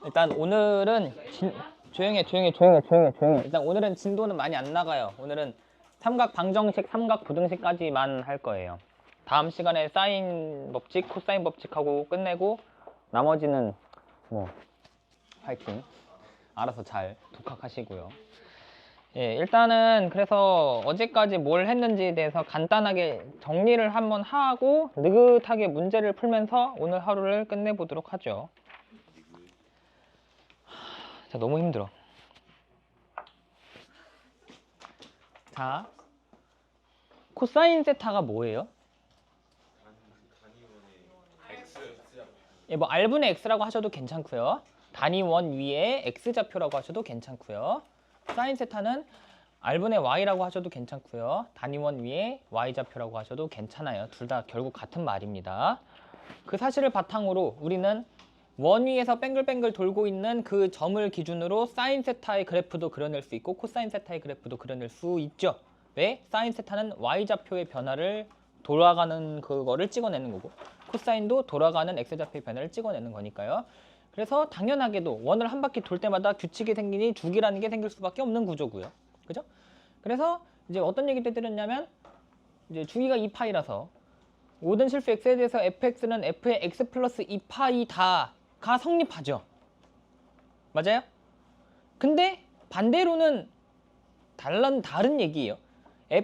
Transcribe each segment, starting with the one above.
일단 오늘은 조용해. 일단 오늘은 진도는 많이 안 나가요. 오늘은 삼각 방정식, 삼각 부등식까지만 할 거예요. 다음 시간에 사인 법칙, 코사인 법칙하고 끝내고 나머지는 뭐 파이팅. 알아서 잘 독학하시고요. 예, 일단은 그래서 어제까지 뭘 했는지에 대해서 간단하게 정리를 한번 하고 느긋하게 문제를 풀면서 오늘 하루를 끝내보도록 하죠. 자, 너무 힘들어. 자, 코사인 세타가 뭐예요? 예, 뭐 R분의 X라고 하셔도 괜찮고요. 단위원 위에 X좌표라고 하셔도 괜찮고요. 사인 세타는 R분의 Y라고 하셔도 괜찮고요. 단위원 위에 Y좌표라고 하셔도 괜찮아요. 둘 다 결국 같은 말입니다. 그 사실을 바탕으로 우리는 원 위에서 뱅글뱅글 돌고 있는 그 점을 기준으로 사인 세타의 그래프도 그려낼 수 있고 코사인 세타의 그래프도 그려낼 수 있죠. 왜? 사인 세타는 Y좌표의 변화를 돌아가는 그거를 찍어내는 거고 코사인도 돌아가는 X좌표의 변화를 찍어내는 거니까요. 그래서 당연하게도 원을 한 바퀴 돌 때마다 규칙이 생기니 주기라는 게 생길 수밖에 없는 구조고요. 그죠? 그래서 이제 어떤 얘기를 드렸냐면 이제 주기가 2파이라서 모든 실수 x에 대해서 fx는 f의 x 플러스 2파이다가 성립하죠. 맞아요? 근데 반대로는 다른 얘기예요.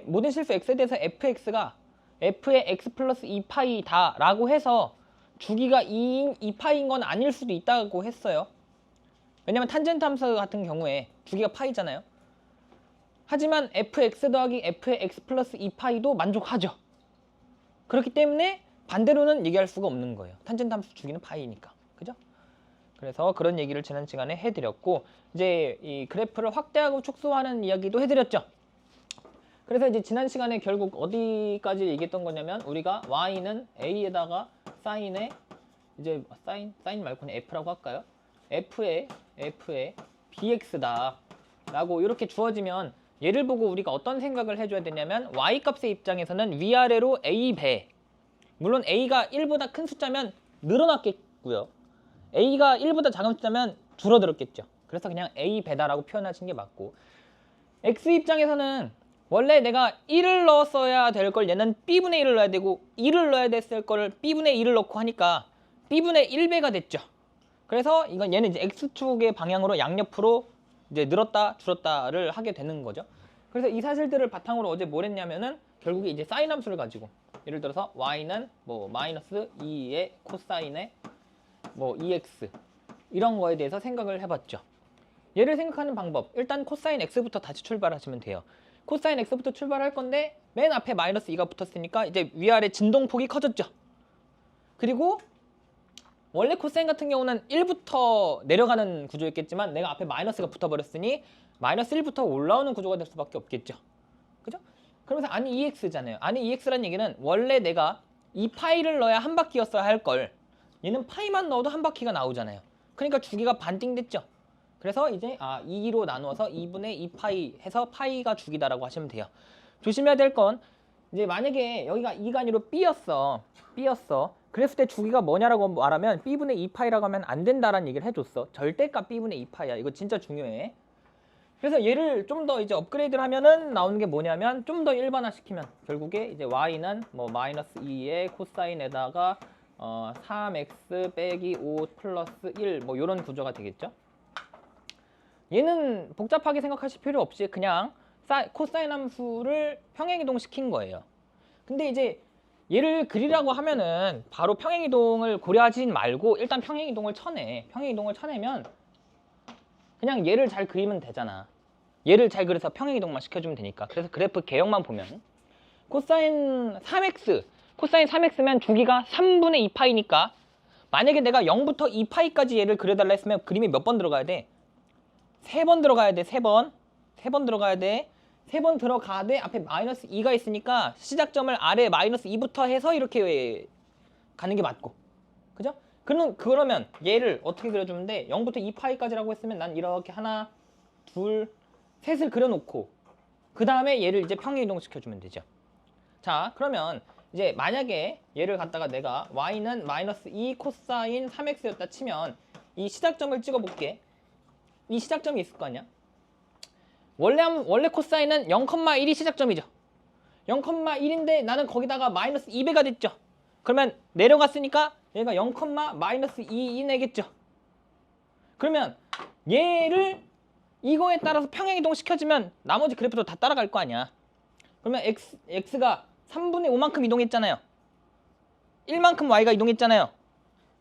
모든 실수 x에 대해서 fx가 f의 x 플러스 2파이다 라고 해서 주기가 2파이인 건 아닐 수도 있다고 했어요. 왜냐면 탄젠트 함수 같은 경우에 주기가 파이잖아요. 하지만 fx 더하기 f의 x 플러스 2파이도 만족하죠. 그렇기 때문에 반대로는 얘기할 수가 없는 거예요. 탄젠트 함수 주기는 파이니까. 그죠? 그래서 그런 얘기를 지난 시간에 해드렸고 이제 이 그래프를 확대하고 축소하는 이야기도 해드렸죠. 그래서 이제 지난 시간에 결국 어디까지 얘기했던 거냐면 우리가 y는 a에다가 사인에 이제 사인 말고는 f라고 할까요? f에 bx다 라고 이렇게 주어지면 얘를 보고 우리가 어떤 생각을 해줘야 되냐면 y값의 입장에서는 위아래로 a배, 물론 a가 1보다 큰 숫자면 늘어났겠고요, a가 1보다 작은 숫자면 줄어들었겠죠. 그래서 그냥 a배다라고 표현하시는 게 맞고, x 입장에서는 원래 내가 1을 넣었어야 될 걸 얘는 b분의 1을 넣어야 되고 2를 넣어야 됐을 거를 b분의 2를 넣고 하니까 b분의 1배가 됐죠. 그래서 이건 얘는 이제 x축의 방향으로 양옆으로 이제 늘었다 줄었다를 하게 되는 거죠. 그래서 이 사실들을 바탕으로 어제 뭘 했냐면은 결국에 이제 사인 함수를 가지고 예를 들어서 y는 뭐 마이너스 2의 코사인의 뭐 2x 이런 거에 대해서 생각을 해봤죠. 얘를 생각하는 방법, 일단 코사인 x부터 다시 출발하시면 돼요. 코사인 x부터 출발할 건데 맨 앞에 마이너스 2가 붙었으니까 이제 위아래 진동폭이 커졌죠. 그리고 원래 코사인 같은 경우는 1부터 내려가는 구조였겠지만 내가 앞에 마이너스가 붙어버렸으니 마이너스 1부터 올라오는 구조가 될 수밖에 없겠죠. 그죠? 그러면서 아니 2x잖아요. 아니 2x란 얘기는 원래 내가 2파이를 넣어야 한 바퀴였어야 할 걸 얘는 파이만 넣어도 한 바퀴가 나오잖아요. 그러니까 주기가 반띵됐죠. 그래서 이제 2로 나누어서 2분의 2파이 해서 파이가 주기다라고 하시면 돼요. 조심해야 될 건 이제 만약에 여기가 2가 아니라 B였어. 그랬을 때 주기가 뭐냐라고 말하면 B분의 2파이라고 하면 안 된다라는 얘기를 해줬어. 절대값 B분의 2파이야. 이거 진짜 중요해. 그래서 얘를 좀 더 이제 업그레이드를 하면은 나오는 게 뭐냐면 좀 더 일반화시키면 결국에 이제 y는 뭐 마이너스 2의 코사인에다가 3x 빼기 5 플러스 1 뭐 이런 구조가 되겠죠. 얘는 복잡하게 생각하실 필요 없이 그냥 코사인 함수를 평행이동 시킨 거예요. 근데 이제 얘를 그리라고 하면은 바로 평행이동을 고려하진 말고 일단 평행이동을 쳐내. 평행이동을 쳐내면 그냥 얘를 잘 그리면 되잖아. 얘를 잘 그려서 평행이동만 시켜주면 되니까. 그래서 그래프 개형만 보면 코사인 3x, 코사인 3x면 주기가 3분의 2파이니까 만약에 내가 0부터 2파이까지 얘를 그려달라 했으면 그림이 몇 번 들어가야 돼? 3번 들어가야 돼. 3번 들어가야 돼. 3번 들어가되 앞에 마이너스 2가 있으니까 시작점을 아래 마이너스 2부터 해서 이렇게 가는 게 맞고, 그죠? 그러면 얘를 어떻게 그려주면 돼? 0부터 2파이까지라고 했으면 난 이렇게 하나, 둘, 셋을 그려놓고 그 다음에 얘를 이제 평행이동 시켜주면 되죠. 자, 그러면 이제 만약에 얘를 갖다가 내가 y는 마이너스 2 코사인 3x였다 치면 이 시작점을 찍어볼게. 이 시작점이 있을 거 아니야? 원래 코사인은 0,1이 시작점이죠. 0,1인데 나는 거기다가 마이너스 2배가 됐죠. 그러면 내려갔으니까 얘가 0,-2이내겠죠. 그러면 얘를 이거에 따라서 평행이동 시켜주면 나머지 그래프도 다 따라갈 거 아니야. 그러면 x가 3분의 5만큼 이동했잖아요. 1만큼 y가 이동했잖아요.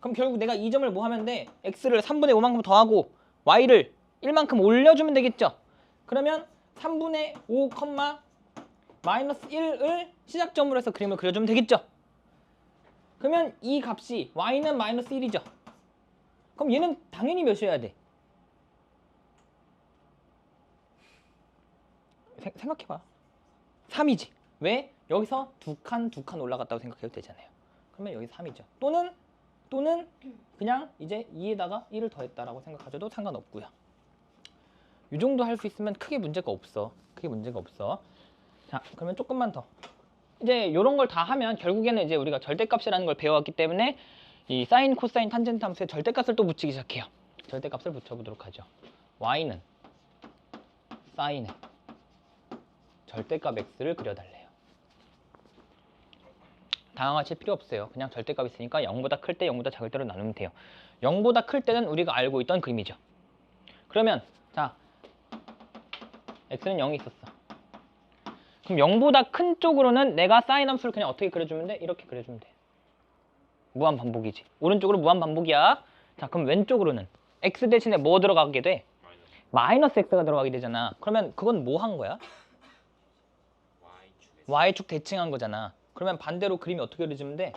그럼 결국 내가 이 점을 뭐 하면 돼? x를 3분의 5만큼 더하고 y를 1만큼 올려주면 되겠죠. 그러면 3분의 5, 마이너스 1을 시작점으로 해서 그림을 그려주면 되겠죠. 그러면 이 값이 y는 마이너스 1이죠. 그럼 얘는 당연히 몇이어야 돼? 생각해봐. 3이지. 왜? 여기서 두 칸 올라갔다고 생각해도 되잖아요. 그러면 여기 3이죠. 또는 그냥 이제 2에다가 1을 더했다라고 생각하셔도 상관없고요. 이 정도 할 수 있으면 크게 문제가 없어. 자, 그러면 조금만 더. 이제 이런 걸 다 하면 결국에는 이제 우리가 절대값이라는 걸 배워왔기 때문에 이 사인, 코사인, 탄젠트 함수에 절대값을 또 붙이기 시작해요. 절대값을 붙여보도록 하죠. y는 사인의 절대값 x를 그려달래요. 당황하실 필요 없어요. 그냥 절대값 있으니까 0보다 클 때 0보다 작을 때로 나누면 돼요. 0보다 클 때는 우리가 알고 있던 그림이죠. 그러면 자, x는 0이 있었어. 그럼 0보다 큰 쪽으로는 내가 사인 함수를 그냥 어떻게 그려주면 돼? 이렇게 그려주면 돼. 무한 반복이지. 오른쪽으로 무한 반복이야. 자, 그럼 왼쪽으로는 x 대신에 뭐 들어가게 돼? 마이너스 x가 들어가게 되잖아. 그러면 그건 뭐 한 거야? y축 대칭한 거잖아. 그러면 반대로 그림이 어떻게 그려지면 돼?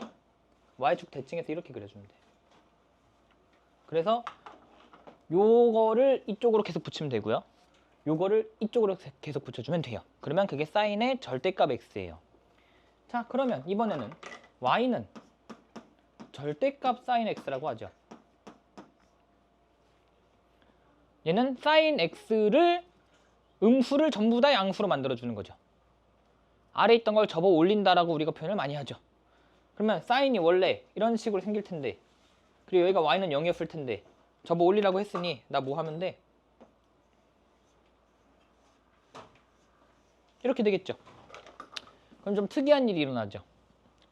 y축 대칭해서 이렇게 그려주면 돼. 그래서 요거를 이쪽으로 계속 붙이면 되고요. 요거를 이쪽으로 계속 붙여주면 돼요. 그러면 그게 사인의 절대값 x예요. 자, 그러면 이번에는 y는 절대값 사인 x라고 하죠. 얘는 사인 x를 음수를 전부 다 양수로 만들어주는 거죠. 아래 있던 걸 접어 올린다라고 우리가 표현을 많이 하죠. 그러면 사인이 원래 이런 식으로 생길 텐데, 그리고 여기가 y는 0이었을 텐데 접어 올리라고 했으니 나 뭐 하면 돼? 이렇게 되겠죠. 그럼 좀 특이한 일이 일어나죠.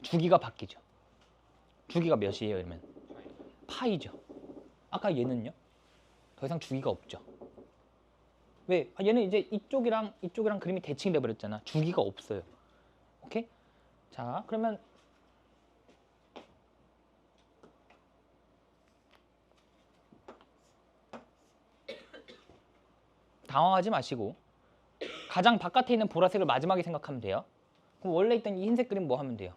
주기가 바뀌죠. 주기가 몇이에요? 이러면 파이죠. 아까 얘는요? 더 이상 주기가 없죠. 왜? 얘는 이제 이쪽이랑 그림이 대칭이 돼버렸잖아. 주기가 없어요. 오케이? 자, 그러면 당황하지 마시고 가장 바깥에 있는 보라색을 마지막에 생각하면 돼요. 그럼 원래 있던 이 흰색 그림 뭐 하면 돼요?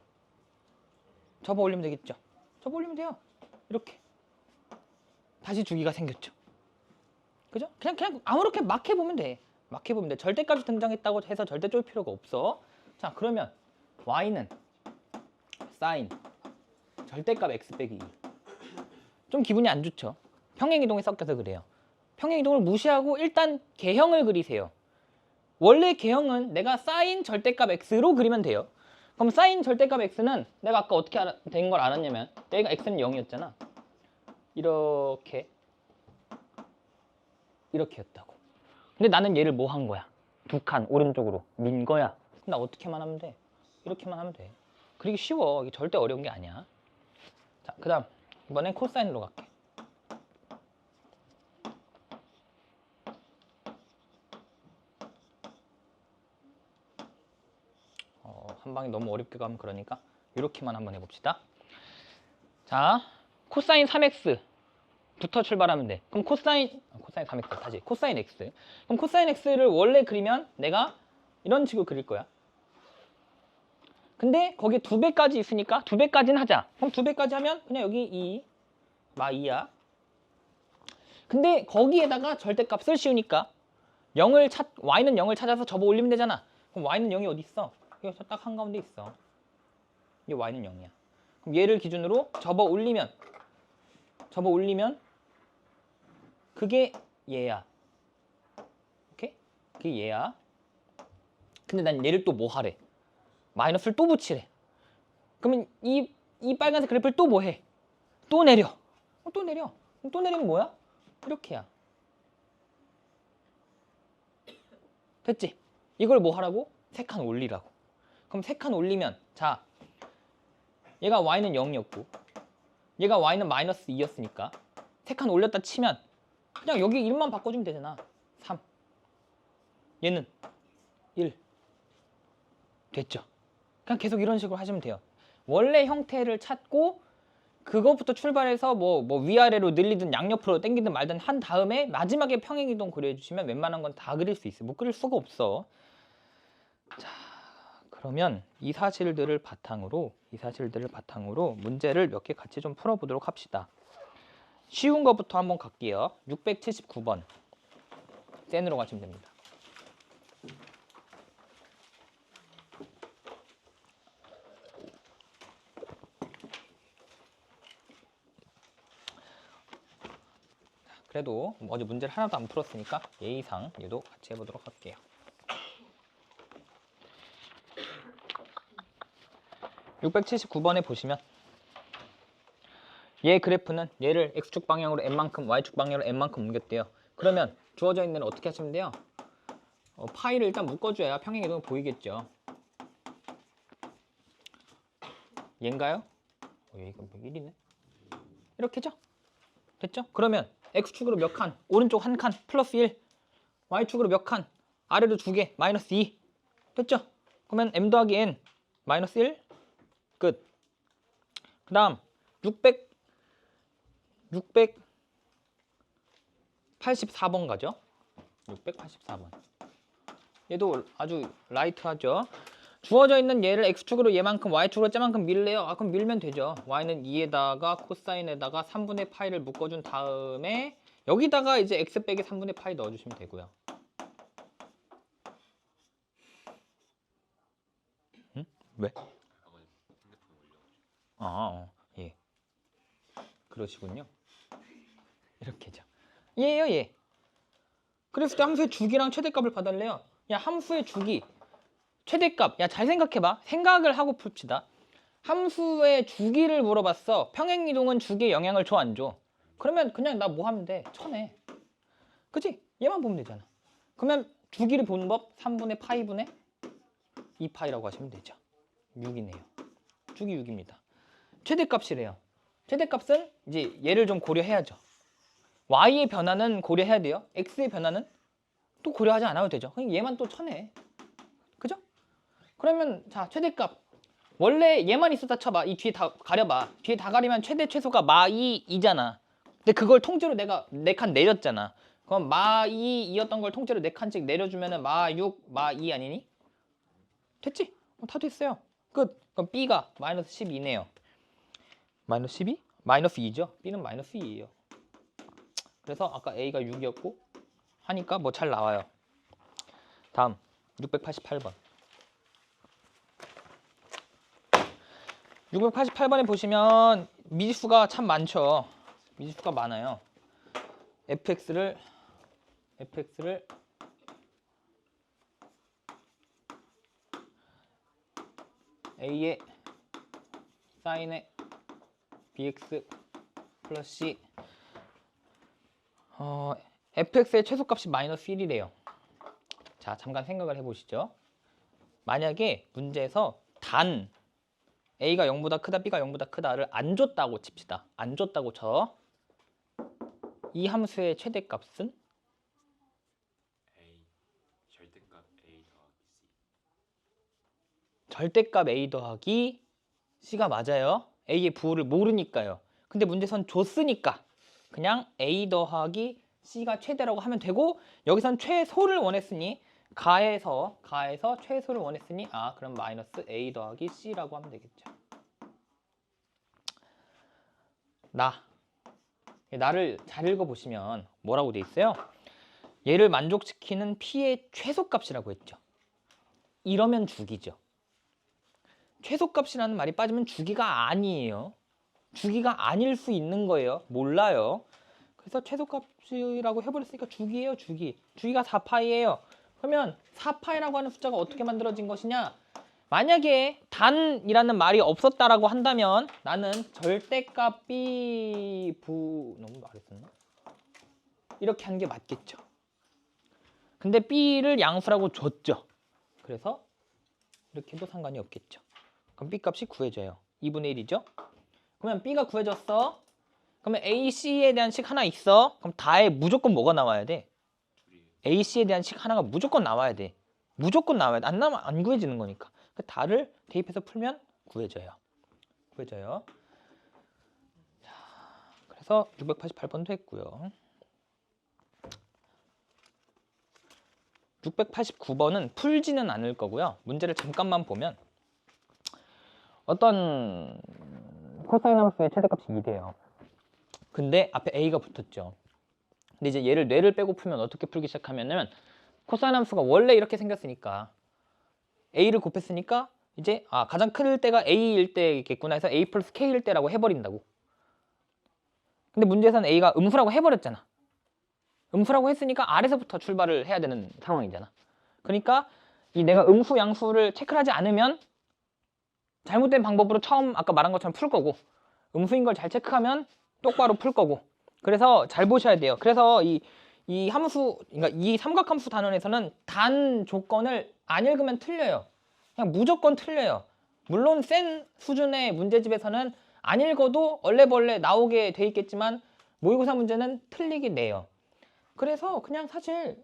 접어 올리면 되겠죠. 접어 올리면 돼요. 이렇게 다시 주기가 생겼죠. 그죠? 그냥 아무렇게 막 해보면 돼. 막 해보면 돼. 절대값이 등장했다고 해서 절대 쫄 필요가 없어. 자, 그러면 y는 사인 절대값 x 빼기 2. 좀 기분이 안 좋죠. 평행이동이 섞여서 그래요. 평행이동을 무시하고 일단 개형을 그리세요. 원래 개형은 내가 사인 절대값 x로 그리면 돼요. 그럼 사인 절대값 x는 내가 아까 어떻게 된 걸 알았냐면 여기가 x는 0이었잖아. 이렇게였다고. 근데 나는 얘를 뭐 한 거야? 두 칸 오른쪽으로 민 거야. 그럼 나 어떻게만 하면 돼? 이렇게만 하면 돼. 그리기 쉬워. 이게 절대 어려운 게 아니야. 자, 그 다음 이번엔 코사인으로 갈게. 한 방에 너무 어렵게 가면 그러니까 이렇게만 한번 해봅시다. 자, 코사인 3x부터 출발하면 돼. 그럼 코사인 3x 다시 코사인 x. 그럼 코사인 x를 원래 그리면 내가 이런 식으로 그릴 거야. 근데 거기에 2배까지 있으니까 2배까지는 하자. 그럼 2배까지 하면 그냥 여기 2, 마 2야. 근데 거기에다가 절대값을 씌우니까 y는 0을 찾아서 접어 올리면 되잖아. 그럼 y는 0이 어디 있어? 여기서 딱 한가운데 있어. 이게 y는 0이야. 그럼 얘를 기준으로 접어 올리면 그게 얘야. 오케이? 그게 얘야. 근데 난 얘를 또 뭐 하래? 마이너스를 또 붙이래. 그러면 이 빨간색 그래프를 또 뭐 해? 또 내려. 또 내려. 또 내리면 뭐야? 이렇게야. 됐지? 이걸 뭐 하라고? 3칸 올리라고. 그럼 3칸 올리면 자, 얘가 y는 0이었고 얘가 y는 마이너스 2였으니까 3칸 올렸다 치면 그냥 여기 1만 바꿔주면 되잖아. 3. 얘는 1. 됐죠? 그냥 계속 이런 식으로 하시면 돼요. 원래 형태를 찾고 그거부터 출발해서 뭐 위아래로 늘리든 양옆으로 당기든 말든 한 다음에 마지막에 평행이동 그려주시면 웬만한 건 다 그릴 수 있어요. 못 그릴 수가 없어. 자, 그러면 이 사실들을 바탕으로 문제를 몇 개 같이 좀 풀어보도록 합시다. 쉬운 거부터 한번 갈게요. 679번 센으로 가시면 됩니다. 그래도 어제 문제를 하나도 안 풀었으니까 예의상 얘도 같이 해보도록 할게요. 679번에 보시면 얘 그래프는 얘를 x축 방향으로 n만큼 y축 방향으로 n만큼 옮겼대요. 그러면 주어져 있는 애를 어떻게 하시면 돼요? 파이를 일단 묶어줘야 평행이동이 보이겠죠. 얘인가요? 얘가 1이네. 이렇게죠? 됐죠? 그러면 x축으로 몇 칸? 오른쪽 한 칸 플러스 1, y축으로 몇 칸? 아래로 2개 마이너스 2. 됐죠? 그러면 m 더하기 n 마이너스 1 끝. 그 다음 684번 가죠. 684번. 얘도 아주 라이트하죠. 주어져 있는 얘를 x축으로 얘만큼 y축으로 쟤만큼 밀래요. 아, 그럼 밀면 되죠. y는 2에다가 코사인에다가 3분의 파이를 묶어준 다음에 여기다가 이제 x 빼기 3분의 파이 넣어주시면 되고요. 응? 왜? 예. 그러시군요. 이렇게죠. 얘예요, 얘. 그랬을 때 함수의 주기랑 최대값을 받을래요. 야, 함수의 주기, 최대값. 야, 잘 생각해봐. 생각을 하고 풉시다. 함수의 주기를 물어봤어. 평행이동은 주기에 영향을 줘, 안 줘? 그러면 그냥 나 뭐 하면 돼? 쳐내. 그치? 얘만 보면 되잖아. 그러면 주기를 보는 법 3분의 파이분의 2파이라고 하시면 되죠. 6이네요. 주기 6입니다. 최대값이래요. 최대값은 이제 얘를 좀 고려해야죠. y의 변화는 고려해야 돼요. x의 변화는 또 고려하지 않아도 되죠. 그냥 얘만 또 쳐내. 그죠? 그러면 자, 최대값. 원래 얘만 있었다 쳐봐. 이 뒤에 다 가려봐. 뒤에 다 가리면 최대 최소가 마2이잖아. 근데 그걸 통째로 내가 4칸 내렸잖아. 그럼 마2이었던 걸 통째로 4칸씩 내려주면은 마6, 마2 아니니? 됐지? 다 됐어요. 끝. 그럼 b가 마이너스 12네요. 마이너스 12? 마이너스 2죠? b는 마이너스 2예요. 그래서 아까 a가 6이었고 하니까 뭐 잘 나와요. 다음 688번. 688번에 보시면 미지수가 참 많죠. 미지수가 많아요. fx를 a의 사인의 bx 플러스 c fx의 최소값이 마이너스 1이래요. 자, 잠깐 생각을 해보시죠. 만약에 문제에서 단 a가 0보다 크다, b가 0보다 크다를 안 줬다고 칩시다. 안 줬다고 쳐. 이 함수의 최대값은? 절대값 a 더하기 c가 맞아요. a의 부호를 모르니까요. 근데 문제선 줬으니까 그냥 a 더하기 c가 최대라고 하면 되고, 여기선 최소를 원했으니 가해서 최소를 원했으니 그럼 마이너스 a 더하기 c라고 하면 되겠죠. 나를 잘 읽어보시면 뭐라고 돼 있어요? 얘를 만족시키는 p의 최소값이라고 했죠. 이러면 주기죠. 최소값이라는 말이 빠지면 주기가 아니에요. 주기가 아닐 수 있는 거예요. 몰라요. 그래서 최소값이라고 해버렸으니까 주기예요. 주기가 4파이예요. 그러면 4파이라고 하는 숫자가 어떻게 만들어진 것이냐? 만약에 단이라는 말이 없었다라고 한다면 나는 절대값 B부 너무 말했었나? 이렇게 한 게 맞겠죠. 근데 B를 양수라고 줬죠. 그래서 이렇게 해도 상관이 없겠죠. 그럼 B 값이 구해져요. 2분의 1이죠. 그러면 B가 구해졌어. 그러면 AC에 대한 식 하나 있어. 그럼 다에 무조건 뭐가 나와야 돼? AC에 대한 식 하나가 무조건 나와야 돼. 무조건 나와야 돼. 안 나오면 안 구해지는 거니까. 그 다를 대입해서 풀면 구해져요. 구해져요. 자, 그래서 688번도 했고요. 689번은 풀지는 않을 거고요. 문제를 잠깐만 보면 어떤 코사인 함수의 최대값이 2대요. 근데 앞에 a가 붙었죠. 근데 이제 얘를 뇌를 빼고 풀면 어떻게 풀기 시작하면은 코사인 함수가 원래 이렇게 생겼으니까 a를 곱했으니까 이제 가장 클 때가 a일 때겠구나 해서 a 플러스 k일 때라고 해버린다고. 근데 문제에서는 a가 음수라고 해버렸잖아. 음수라고 했으니까 아래서부터 출발을 해야 되는 상황이잖아. 그러니까 이 내가 음수 양수를 체크를 하지 않으면 잘못된 방법으로 처음 아까 말한 것처럼 풀 거고, 음수인 걸 잘 체크하면 똑바로 풀 거고. 그래서 잘 보셔야 돼요. 그래서 이 함수, 그러니까 이 삼각함수 단원에서는 단 조건을 안 읽으면 틀려요. 그냥 무조건 틀려요. 물론 센 수준의 문제집에서는 안 읽어도 얼레벌레 나오게 돼 있겠지만 모의고사 문제는 틀리게 내요. 그래서 그냥 사실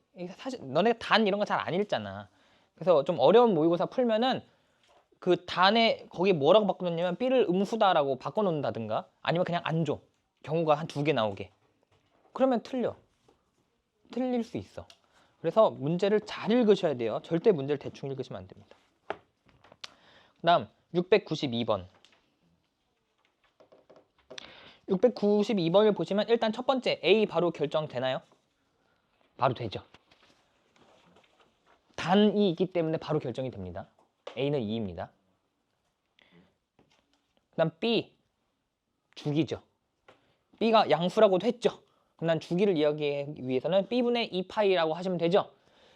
너네 단 이런 거 잘 안 읽잖아. 그래서 좀 어려운 모의고사 풀면은 그 단에 거기 뭐라고 바꿔놓냐면 B를 음수다라고 바꿔놓는다든가 아니면 그냥 안 줘. 경우가 한 2개 나오게. 그러면 틀려. 틀릴 수 있어. 그래서 문제를 잘 읽으셔야 돼요. 절대 문제를 대충 읽으시면 안 됩니다. 그 다음 692번. 692번을 보시면 일단 첫 번째 A 바로 결정되나요? 바로 되죠. 단이 있기 때문에 바로 결정이 됩니다. A는 2입니다. 그 다음 B 주기죠. B가 양수라고도 했죠. 그럼 난 주기를 이야기하기 위해서는 B분의 2파이라고 하시면 되죠.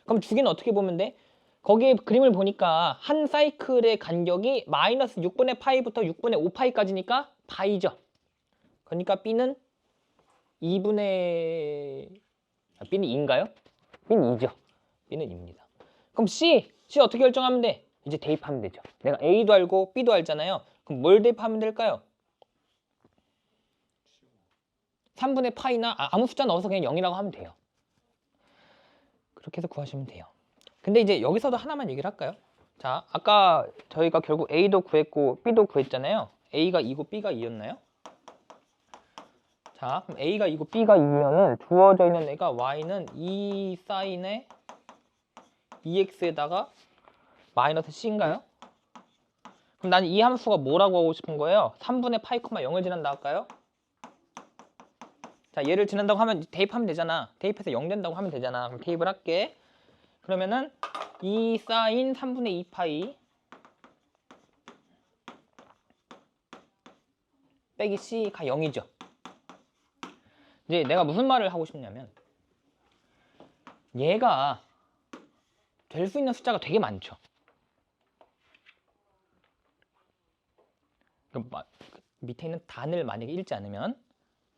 그럼 주기는 어떻게 보면 돼? 거기에 그림을 보니까 한 사이클의 간격이 마이너스 6분의 파이부터 6분의 5파이까지니까 파이죠. 그러니까 B는 2분의... B는 2인가요? B는 2죠. B는 2입니다. 그럼 C 어떻게 결정하면 돼? 이제 대입하면 되죠. 내가 A도 알고 B도 알잖아요. 그럼 뭘 대입하면 될까요? 3분의 파이나 아무 숫자 넣어서 그냥 0이라고 하면 돼요. 그렇게 해서 구하시면 돼요. 근데 이제 여기서도 하나만 얘기를 할까요? 자, 아까 저희가 결국 A도 구했고 B도 구했잖아요. A가 2고 B가 2였나요? 자, 그럼 A가 2고 B가 2면은 주어져 있는 애가 Y는 2 사인의 2x에다가 마이너스 C인가요? 그럼 나는 이 함수가 뭐라고 하고 싶은 거예요? 3분의 파이, 0을 지난다 할까요? 자, 얘를 지난다고 하면 대입하면 되잖아. 대입해서 0 된다고 하면 되잖아. 그럼 대입을 할게. 그러면은 2 사인 3분의 2파이 빼기 C가 0이죠. 이제 내가 무슨 말을 하고 싶냐면 얘가 될 수 있는 숫자가 되게 많죠. 밑에 있는 단을 만약에 읽지 않으면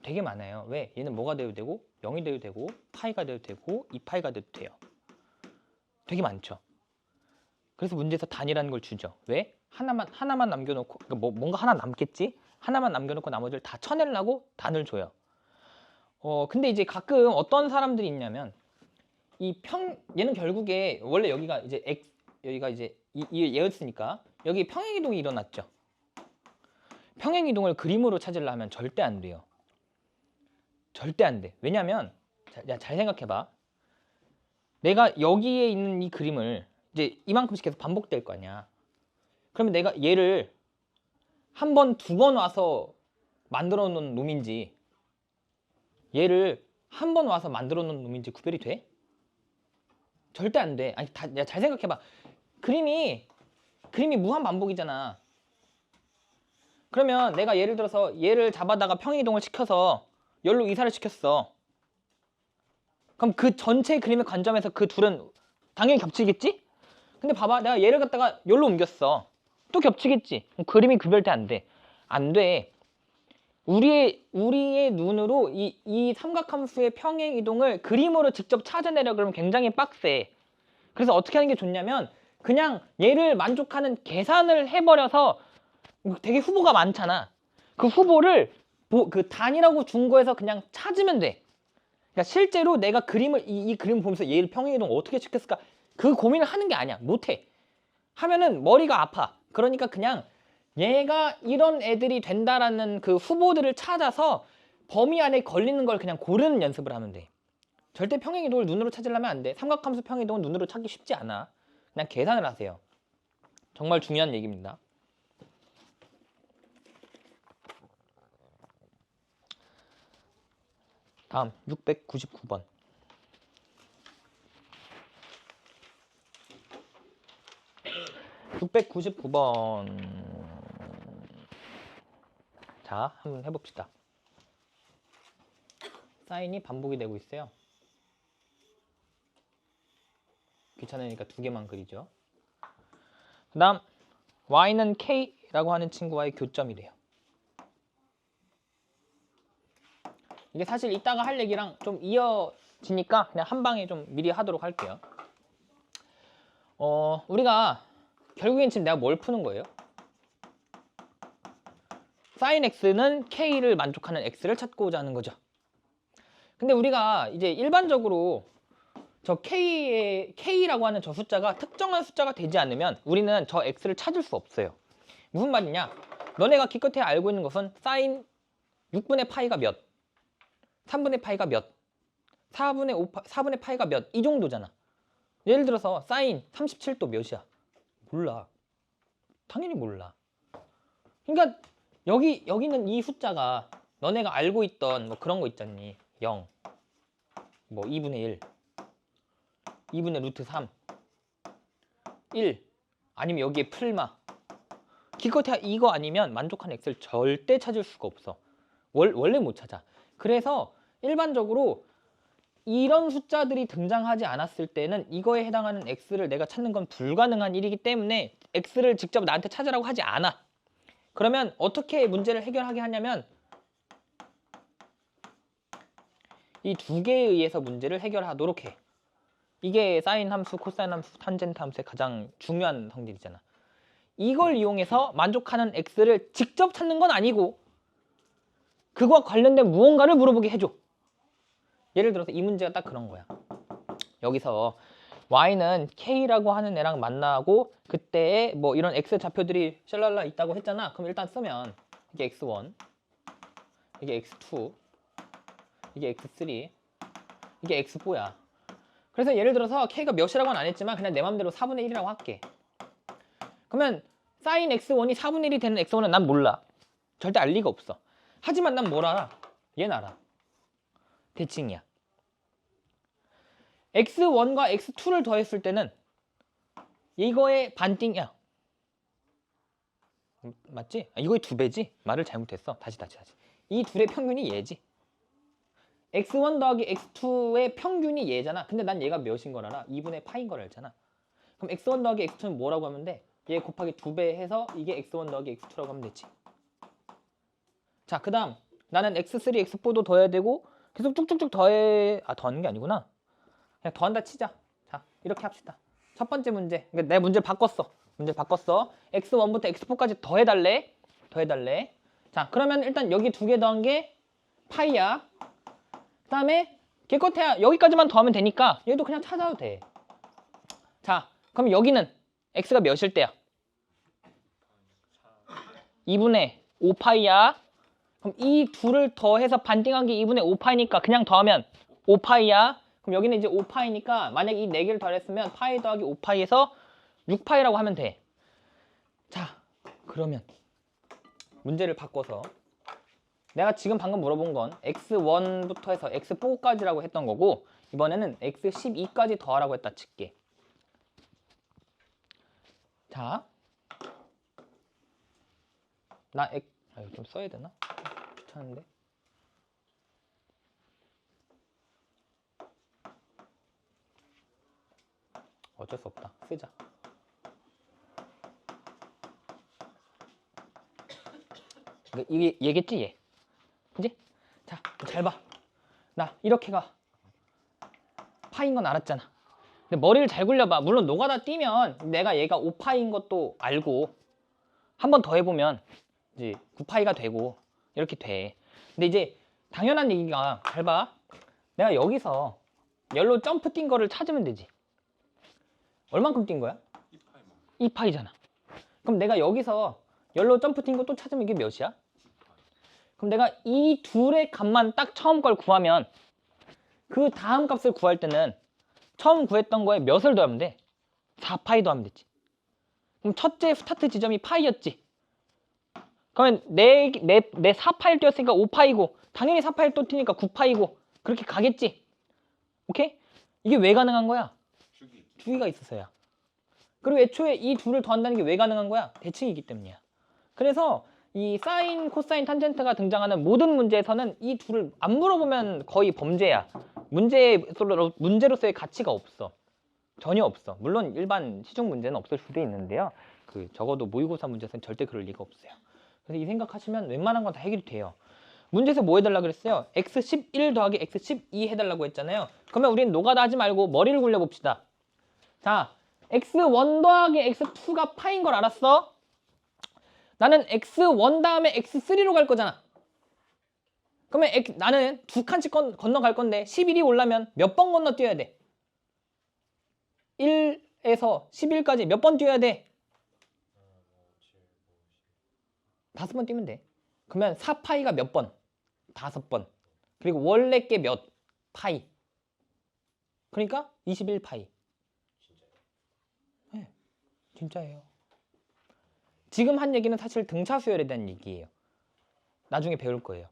되게 많아요. 왜? 얘는 뭐가 돼도 되고 0이 돼도 되고 파이가 돼도 되고 2파이가 돼도 돼요. 되게 많죠. 그래서 문제에서 단이라는 걸 주죠. 왜? 하나만 남겨놓고 그러니까 뭔가 하나 남겠지? 하나만 남겨놓고 나머지를 다 쳐내려고 단을 줘요. 근데 이제 가끔 어떤 사람들이 있냐면 얘는 결국에 원래 여기가 이제 여기가 이제 얘였으니까 여기 평행이동이 일어났죠. 평행이동을 그림으로 찾으려면 절대 안 돼요. 절대 안 돼. 왜냐면 잘 생각해봐. 내가 여기에 있는 이 그림을 이제 이만큼씩 계속 반복될 거 아니야. 그러면 내가 얘를 한 번, 2번 와서 만들어 놓은 놈인지 얘를 한 번 와서 만들어 놓은 놈인지 구별이 돼? 절대 안 돼. 아니, 잘 생각해봐. 그림이 무한 반복이잖아. 그러면 내가 예를 들어서 얘를 잡아다가 평행이동을 시켜서 열로 이사를 시켰어. 그럼 그 전체 그림의 관점에서 그 둘은 당연히 겹치겠지? 근데 봐봐, 내가 얘를 갖다가 열로 옮겼어. 또 겹치겠지. 그림이 구별돼 안 돼. 안 돼. 우리의 눈으로 이 삼각함수의 평행 이동을 그림으로 직접 찾아내려 그러면 굉장히 빡세. 그래서 어떻게 하는 게 좋냐면 그냥 얘를 만족하는 계산을 해버려서 되게 후보가 많잖아. 그 후보를 그 단이라고 준 거에서 그냥 찾으면 돼. 그러니까 실제로 내가 그림을 이 그림 보면서 얘를 평행 이동 어떻게 시켰을까 그 고민을 하는 게 아니야. 못해. 하면은 머리가 아파. 그러니까 그냥 얘가 이런 애들이 된다라는 그 후보들을 찾아서 범위 안에 걸리는 걸 그냥 고르는 연습을 하면 돼. 절대 평행 이동을 눈으로 찾으려면 안 돼. 삼각함수 평행 이동은 눈으로 찾기 쉽지 않아. 그냥 계산을 하세요. 정말 중요한 얘기입니다. 다음 699번. 자, 한번 해봅시다. 사인이 반복이 되고 있어요. 귀찮으니까 두 개만 그리죠. 그 다음 y는 k라고 하는 친구와의 교점이래요. 이게 사실 이따가 할 얘기랑 좀 이어지니까 그냥 한 방에 좀 미리 하도록 할게요. 우리가 결국엔 지금 내가 뭘 푸는 거예요? sin x는 k를 만족하는 x를 찾고자 하는 거죠. 근데 우리가 이제 일반적으로 저 k라고 하는 저 숫자가 특정한 숫자가 되지 않으면 우리는 저 x를 찾을 수 없어요. 무슨 말이냐? 너네가 기껏해 알고 있는 것은 sin 6분의 파이가 몇, 3분의 파이가 몇, 4분의 파이가 몇 이 정도잖아. 예를 들어서 sin 37도 몇이야? 몰라. 당연히 몰라. 그러니까 여기는 이 숫자가 너네가 알고 있던 뭐 그런 거 있잖니. 0, 뭐 2분의 1, 2분의 루트 3, 1, 아니면 여기에 풀마. 기껏해야 이거 아니면 만족하는 x를 절대 찾을 수가 없어. 원래 못 찾아. 그래서 일반적으로 이런 숫자들이 등장하지 않았을 때는 이거에 해당하는 x를 내가 찾는 건 불가능한 일이기 때문에 x를 직접 나한테 찾으라고 하지 않아. 그러면 어떻게 문제를 해결하게 하냐면 이 두 개에 의해서 문제를 해결하도록 해. 이게 사인 함수, 코사인 함수, 탄젠트 함수의 가장 중요한 성질이잖아. 이걸 이용해서 만족하는 x를 직접 찾는 건 아니고 그거와 관련된 무언가를 물어보게 해줘. 예를 들어서 이 문제가 딱 그런 거야. 여기서 y는 k라고 하는 애랑 만나고 그때에 뭐 이런 x 좌표들이 샬랄라 있다고 했잖아. 그럼 일단 쓰면 이게 x1, 이게 x2, 이게 x3, 이게 x4야. 그래서 예를 들어서 k가 몇이라고는 안 했지만 그냥 내 맘대로 4분의 1이라고 할게. 그러면 sin x1이 4분의 1이 되는 x1은 난 몰라. 절대 알 리가 없어. 하지만 난 뭘 알아? 얘는 알아. 대칭이야. x1과 x2를 더했을 때는 이거의 반띵이야. 맞지? 이거의 2배지? 말을 잘못했어. 다시. 이 둘의 평균이 얘지. x1 더하기 x2의 평균이 얘잖아. 근데 난 얘가 몇인 걸 알아? 2분의 파인 걸 알잖아. 그럼 x1 더하기 x2는 뭐라고 하면 돼? 얘 곱하기 2배 해서 이게 x1 더하기 x2라고 하면 되지. 자, 그 다음 나는 x3, x4도 더해야 되고 계속 쭉쭉쭉 더하는 게 아니구나. 그냥 더한다 치자. 자, 이렇게 합시다. 첫 번째 문제. 그러니까 내 문제 바꿨어. x1부터 x4까지 더해달래. 자, 그러면 일단 여기 두 개 더한 게 파이야. 그 다음에 기껏해야 여기까지만 더하면 되니까 얘도 그냥 찾아도 돼. 자, 그럼 여기는 x가 몇일 때야? 2분의 5파이야. 그럼 이 둘을 더해서 반띵한 게 2분의 5파이니까 그냥 더하면 5파이야. 그럼 여기는 이제 5파이니까 만약 이 4개를 더했으면 파이 더하기 5파이에서 6파이라고 하면 돼. 자, 그러면 문제를 바꿔서 내가 지금 방금 물어본 건 x1부터 해서 x4까지라고 했던 거고 이번에는 x12까지 더하라고 했다 칠게. 자, 이거 좀 써야 되나? 귀찮은데. 어쩔 수 없다. 쓰자. 이게 얘겠지 얘. 그지? 자, 잘 봐. 나 이렇게가 파인 건 알았잖아. 근데 머리를 잘 굴려봐. 물론 노가다 뛰면 내가 얘가 5파인 것도 알고 한 번 더 해보면 이제 9파이가 되고 이렇게 돼. 근데 이제 당연한 얘기가 잘 봐. 내가 여기서 열로 점프 뛴 거를 찾으면 되지. 얼만큼 뛴 거야? 2파이잖아. 그럼 내가 여기서 열로 점프 뛴 거 또 찾으면 이게 몇이야? 그럼 내가 이 둘의 값만 딱 처음 걸 구하면 그 다음 값을 구할 때는 처음 구했던 거에 몇을 더하면 돼? 4파이 더하면 되지. 그럼 첫째 스타트 지점이 파이였지. 그러면 내 4파일 뛰었으니까 5파이고 당연히 4파일 또 뛰니까 9파이고 그렇게 가겠지. 오케이? 이게 왜 가능한 거야? 주기가 있어서야. 그리고 애초에 이 둘을 더한다는 게 왜 가능한 거야? 대칭이기 때문이야. 그래서 이 사인, 코사인, 탄젠트가 등장하는 모든 문제에서는 이 둘을 안 물어보면 거의 범죄야. 문제로서의 가치가 없어. 전혀 없어. 물론 일반 시중 문제는 없을 수도 있는데요. 적어도 모의고사 문제에서는 절대 그럴 리가 없어요. 그래서 이 생각하시면 웬만한 건 다 해결이 돼요. 문제에서 뭐 해달라 그랬어요? x11 더하기 x12 해달라고 했잖아요. 그러면 우리는 노가다 하지 말고 머리를 굴려봅시다. 자, x1 더하기 x2가 파인 걸 알았어? 나는 x1 다음에 x3로 갈 거잖아. 그러면 나는 두 칸씩 건너갈 건데 11이 오려면 몇 번 건너뛰어야 돼? 1에서 11까지 몇 번 뛰어야 돼? 5번 뛰면 돼. 그러면 4파이가 몇 번? 5번. 그리고 원래 게 몇? 파이. 그러니까 21파이. 네, 진짜예요. 지금 한 얘기는 사실 등차 수열에 대한 얘기예요. 나중에 배울 거예요.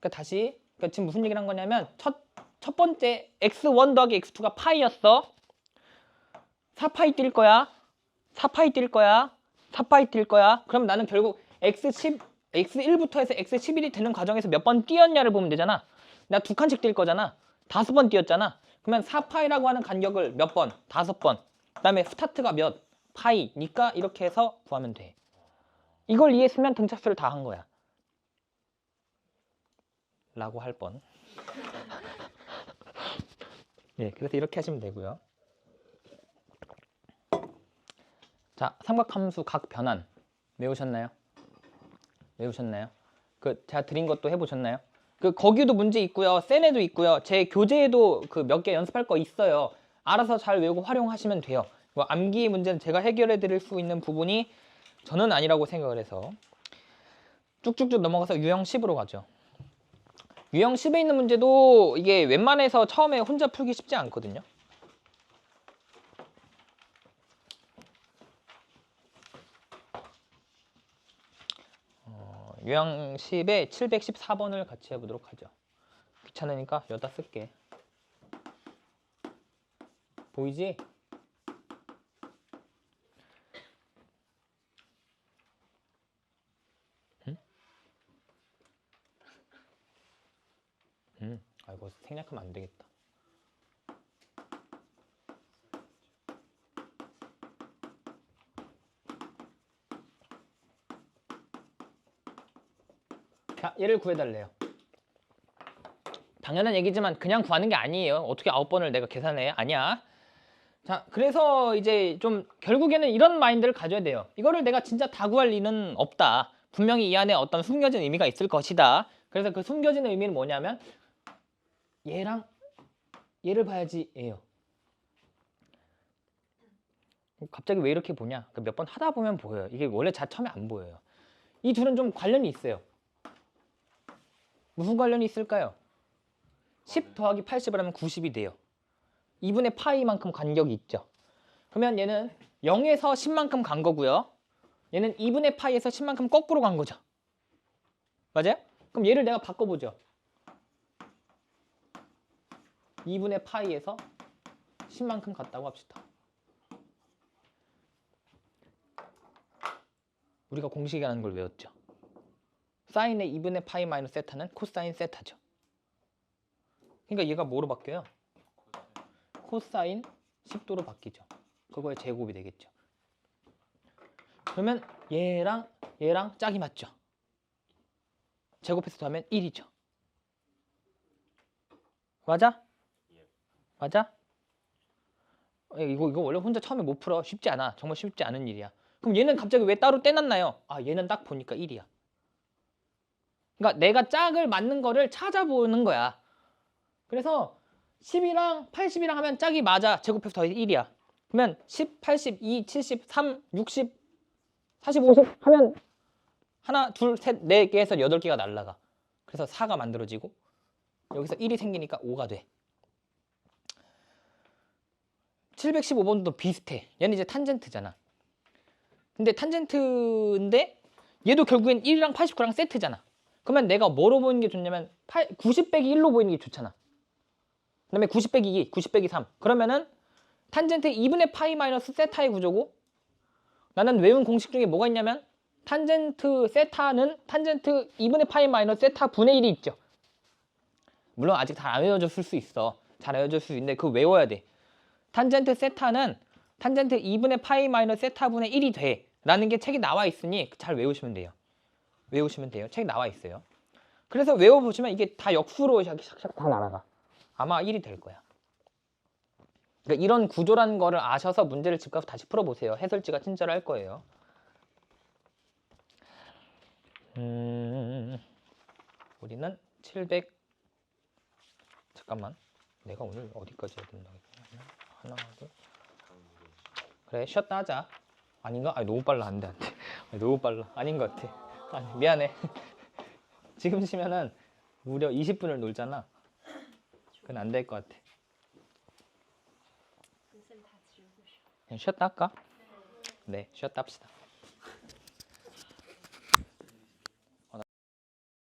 그러니까 지금 무슨 얘기를 한 거냐면 첫 번째 x1 더하기 x2가 파이였어. 4파이 뛸 거야. 4파이 뛸 거야. 4파이 뛸 거야. 그럼 나는 결국 x1부터 해서 x11이 되는 과정에서 몇 번 뛰었냐를 보면 되잖아. 나 두 칸씩 뛸 거잖아. 5번 뛰었잖아. 그러면 4파이라고 하는 간격을 몇 번? 5번. 그 다음에 스타트가 몇? 파이니까 이렇게 해서 구하면 돼. 이걸 이해했으면 등차수를 다 한 거야. 라고 할 뻔. 네, 그래서 이렇게 하시면 되고요. 자, 삼각함수 각 변환 외우셨나요? 외우셨나요? 제가 드린 것도 해보셨나요? 거기도 문제 있고요. 센에도 있고요. 제 교재에도 몇 개 연습할 거 있어요. 알아서 잘 외우고 활용하시면 돼요. 암기 문제는 제가 해결해 드릴 수 있는 부분이 저는 아니라고 생각을 해서 쭉쭉쭉 넘어가서 유형 10으로 가죠. 유형 10에 있는 문제도 이게 웬만해서 처음에 혼자 풀기 쉽지 않거든요. 유형 10에 714번을 같이 해보도록 하죠. 귀찮으니까 여기다 쓸게. 보이지? 아이고 생략하면 안 되겠다. 자, 얘를 구해달래요. 당연한 얘기지만 그냥 구하는 게 아니에요. 어떻게 9번을 내가 계산해? 아니야. 자, 그래서 이제 좀 결국에는 이런 마인드를 가져야 돼요. 이거를 내가 진짜 다 구할 리는 없다. 분명히 이 안에 어떤 숨겨진 의미가 있을 것이다. 그래서 그 숨겨진 의미는 뭐냐면 얘랑 얘를 봐야지 예요. 갑자기 왜 이렇게 보냐? 몇 번 하다 보면 보여요. 이게 원래 처음에 안 보여요. 이 둘은 좀 관련이 있어요. 무슨 관련이 있을까요? 10 더하기 80을 하면 90이 돼요. 2분의 파이만큼 간격이 있죠. 그러면 얘는 0에서 10만큼 간 거고요. 얘는 2분의 파이에서 10만큼 거꾸로 간 거죠. 맞아요? 그럼 얘를 내가 바꿔보죠. 2분의 파이에서 10만큼 갔다고 합시다. 우리가 공식이라는 걸 외웠죠. 사인의 2분의 파이 마이너스 세타는 코사인 세타죠. 그러니까 얘가 뭐로 바뀌어요? 코사인 10도로 바뀌죠. 그거의 제곱이 되겠죠. 그러면 얘랑 짝이 맞죠. 제곱해서 더하면 1이죠. 맞아? 맞아? 이거 원래 혼자 처음에 못 풀어. 쉽지 않아. 정말 쉽지 않은 일이야. 그럼 얘는 갑자기 왜 따로 떼놨나요? 아, 얘는 딱 보니까 1이야. 그러니까 내가 짝을 맞는 거를 찾아보는 거야. 그래서 10이랑 80이랑 하면 짝이 맞아. 제곱해서 더해서 1이야. 그러면 10, 80, 2, 73, 60, 40, 50 하면 하나, 둘, 셋, 네 개에서 8개가 날라가. 그래서 4가 만들어지고 여기서 1이 생기니까 5가 돼. 715번도 비슷해. 얘는 이제 탄젠트잖아. 근데 탄젠트인데 얘도 결국엔 1이랑 89랑 세트잖아. 그러면 내가 뭐로 보이는 게 좋냐면 90 빼기 1로 보이는 게 좋잖아. 그 다음에 90 빼기 2, 90 빼기 3. 그러면은 탄젠트 2분의 파이 마이너스 세타의 구조고 나는 외운 공식 중에 뭐가 있냐면 탄젠트 세타는 탄젠트 2분의 파이 마이너스 세타 분의 1이 있죠. 물론 아직 잘 안 외워졌을 수 있어. 잘 외워졌을 수 있는데 그거 외워야 돼. 탄젠트 세타는 탄젠트 2분의 파이 마이너스 세타 분의 1이 돼. 라는 게 책에 나와 있으니 잘 외우시면 돼요. 외우시면 돼요. 책에 나와 있어요. 그래서 외워보시면 이게 다 역수로 샥샥 다 날아가. 아마 1이 될 거야. 그러니까 이런 구조라는 거를 아셔서 문제를 집 가서 다시 풀어보세요. 해설지가 친절할 거예요. 우리는 700 잠깐만 내가 오늘 어디까지 해야 된다 하나 둘 그래 쉬었다 하자. 아닌가? 아니 너무 빨라. 안돼 안돼. 너무 빨라. 아닌 것 같아. 아니 미안해. 지금 쉬면은 무려 20분을 놀잖아. 그건 안 될 것 같아. 그냥 쉬었다 할까? 네 쉬었다 합시다.